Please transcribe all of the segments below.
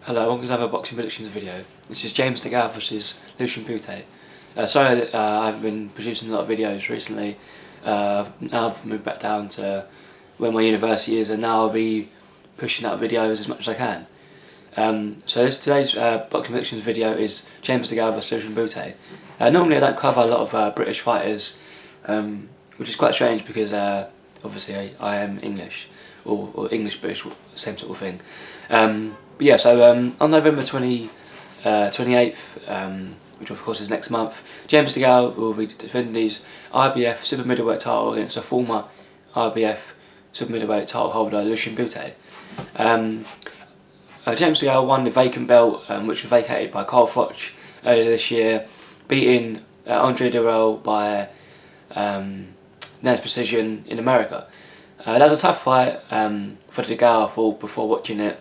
Hello, welcome to another boxing predictions video. This is James Degale versus Lucian Bute. Sorry that I've been producing a lot of videos recently. Now I've moved back down to where my university is, and now I'll be pushing out videos as much as I can. Today's boxing predictions video is James Degale versus Lucian Bute. Normally I don't cover a lot of British fighters, which is quite strange because obviously I am English, or English-British, same sort of thing. But yeah, so on November 28th, which of course is next month, James Degale will be defending his IBF super middleweight title against a former IBF super middleweight title holder, Lucian Bute. James Degale won the vacant belt, which was vacated by Carl Froch earlier this year, beating Andre Dirrell by Nan's precision in America. That was a tough fight for Degale, I thought, before watching it.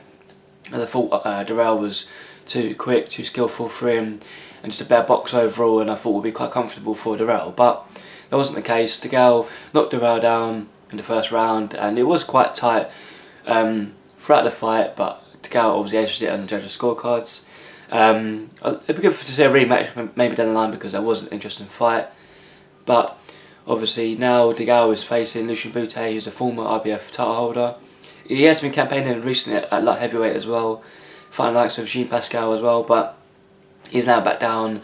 As I thought Dirrell was too quick, too skillful for him, and just a bad box overall, and I thought would be quite comfortable for Dirrell. But that wasn't the case. Degale knocked Dirrell down in the first round, and it was quite tight throughout the fight, but Degale obviously edged it on the judges' scorecards. It'd be good to see a rematch maybe down the line, because that was an interesting fight. But obviously now Degale is facing Lucian Bute, who's a former IBF title holder. He has been campaigning recently at light heavyweight as well, fighting the likes of Jean Pascal as well, but he's now back down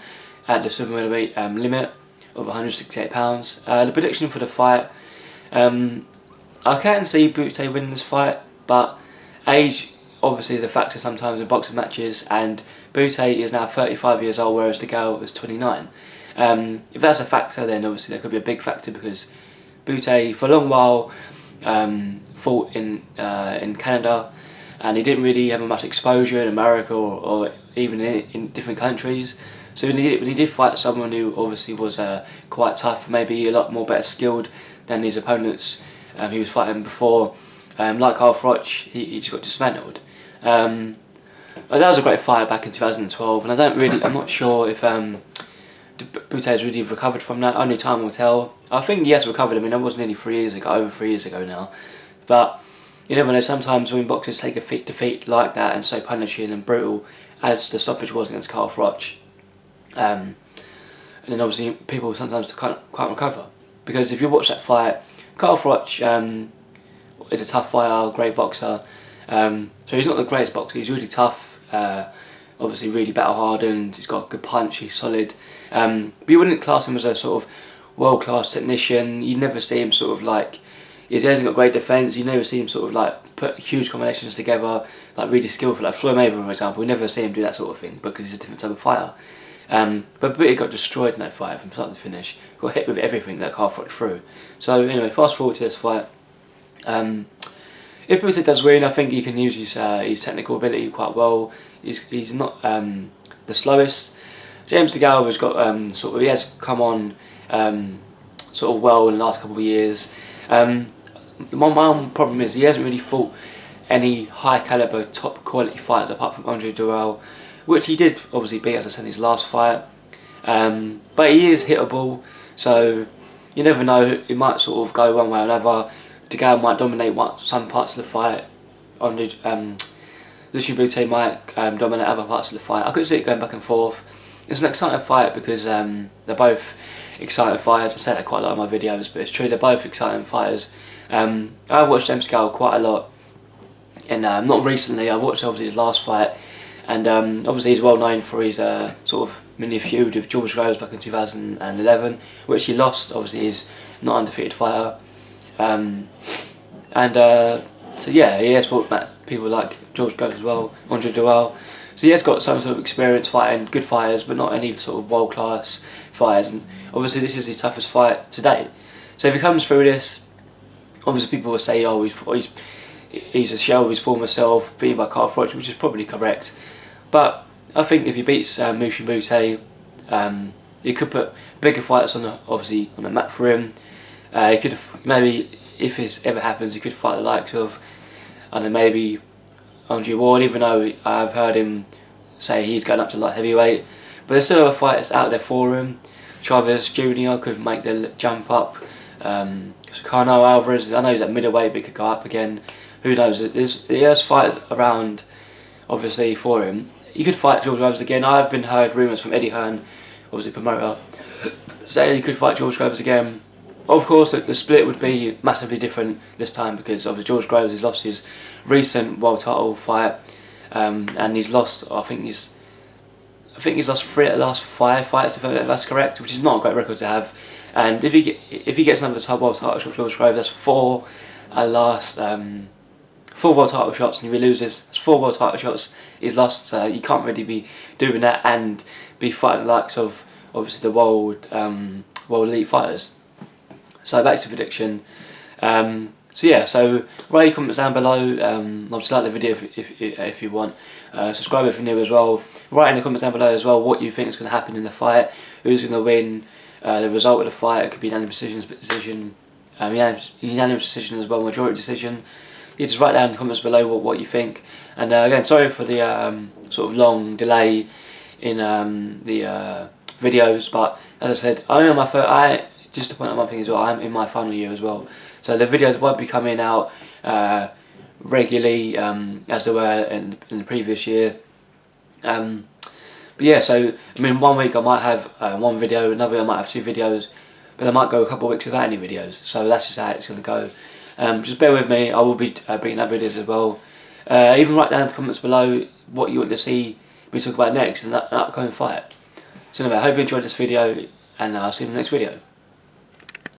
at the super middleweight limit of £168. The prediction for the fight, I can see Bute winning this fight, but age obviously is a factor sometimes in boxing matches, and Bute is now 35 years old, whereas Degale was 29. If that's a factor, then obviously there could be a big factor, because Bute for a long while fought in Canada, and he didn't really have much exposure in America or even in different countries. So when he did fight someone who obviously was quite tough, maybe a lot more better skilled than his opponents he was fighting before, like Carl Froch, he just got dismantled. That was a great fight back in 2012, and I'm not sure if Bute has really recovered from that. Only time will tell. I think he has recovered. I mean, that was nearly 3 years ago, over 3 years ago now. But you never know. Sometimes when boxers take a defeat like that, and so punishing and brutal as the stoppage was against Carl Froch, and then obviously people sometimes can't recover. Because if you watch that fight, Carl Froch is a tough fighter, great boxer. So he's not the greatest boxer. He's really tough. Obviously really battle hardened, he's got a good punch, he's solid. But you wouldn't class him as a sort of world class technician. You never see him sort of like, he hasn't got great defence, you never see him sort of like put huge combinations together, like really skillful, like Floyd Mayweather for example. You never see him do that sort of thing, because he's a different type of fighter. But Bute got destroyed in that fight from start to finish, got hit with everything that Carl Froch threw. So anyway, fast forward to this fight. If Bute does win, I think he can use his technical ability quite well. He's not the slowest. James Degale has got he has come on sort of well in the last couple of years. My own problem is he hasn't really fought any high caliber, top quality fighters apart from Andre Dirrell, which he did obviously beat, as I said, in his last fight. But he is hittable, so you never know. It might sort of go one way or another. Degale might dominate some parts of the fight. Lucian Bute might dominate other parts of the fight. I could see it going back and forth. It's an exciting fight because they're both exciting fighters. I say that quite a lot in my videos, but it's true, they're both exciting fighters. I've watched James Degale quite a lot, and not recently. I've watched obviously his last fight, and obviously he's well known for his sort of mini feud with George Groves back in 2011, which he lost. Obviously he's not undefeated fighter. So yeah, he has fought people like George Groves as well, Andre Dirrell. So he has got some sort of experience fighting good fighters, but not any sort of world class fighters. And obviously this is his toughest fight to date. So if he comes through this, obviously people will say, oh, he's a shell of his former self, beaten by Carl Froch, which is probably correct. But I think if he beats Lucian Bute, he could put bigger fighters on the map for him. He could maybe, if it ever happens, he could fight the likes of, I don't know, maybe Andre Ward, even though I've heard him say he's going up to light heavyweight. But there's still other fighters out there for him. Chavez Jr. could make the jump up. Carnal Alvarez, I know he's at middleweight, but he could go up again. Who knows? There's fighters around obviously, for him. He could fight George Groves again. I've been heard rumours from Eddie Hearn, obviously promoter, saying he could fight George Groves again. Of course, the split would be massively different this time because obviously George Groves has lost his recent world title fight, and he's lost. I think he's lost 3 of the last 5 fights, if that's correct, which is not a great record to have. And if he gets another world title shot, George Groves, that's 4 last 4 world title shots, and if he loses, that's 4 world title shots he's lost. You can't really be doing that and be fighting the likes of obviously the world elite fighters. So back to prediction. So yeah, so write your comments down below. Obviously like the video if you want. Subscribe if you're new as well. Write in the comments down below as well what you think is going to happen in the fight, who's going to win, the result of the fight. It could be unanimous decision, unanimous decision as well, majority decision. You just write down in the comments below what you think. And again, sorry for the sort of long delay in the videos, but as I said, I'm on my just to point out one thing as well, I'm in my final year as well. So the videos won't be coming out regularly as they were in the previous year. But yeah, so I mean, one week I might have 1 video, another week I might have 2 videos, but I might go a couple of weeks without any videos. So that's just how it's going to go. Just bear with me, I will be bringing up videos as well. Even write down in the comments below what you want to see me talk about next in that upcoming fight. So anyway, I hope you enjoyed this video, and I'll see you in the next video.